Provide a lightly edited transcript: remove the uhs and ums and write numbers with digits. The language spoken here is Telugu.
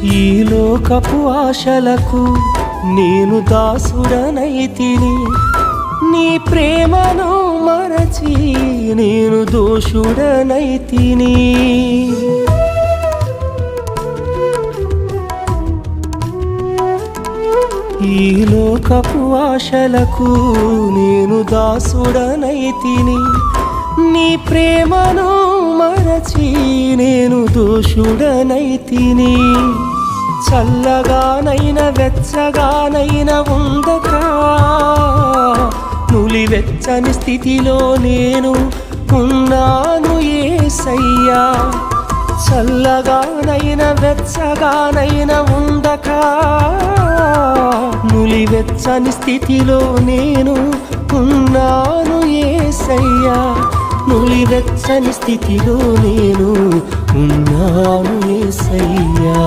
ఈ లోకపు ఆశలకు నేను దాసుడనైతిని, నీ ప్రేమను మరచి నేను దోషుడనైతిని. ఈ లోకపు ఆశలకు నేను దాసుడనైతిని, నీ ప్రేమను మరచి నేను దోషుడనైతిని. చల్లగానైన వెచ్చగానైన ఉండక నులివెచ్చని స్థితిలో నేను ఉన్నాను యేసయ్యా. చల్లగానైన వెచ్చగానైన ఉండక నులివెచ్చని స్థితిలో నేను ఉన్నాను యేసయ్యా. నులివెచ్చని స్థితిలో నేను ఉన్నాను యేసయ్యా.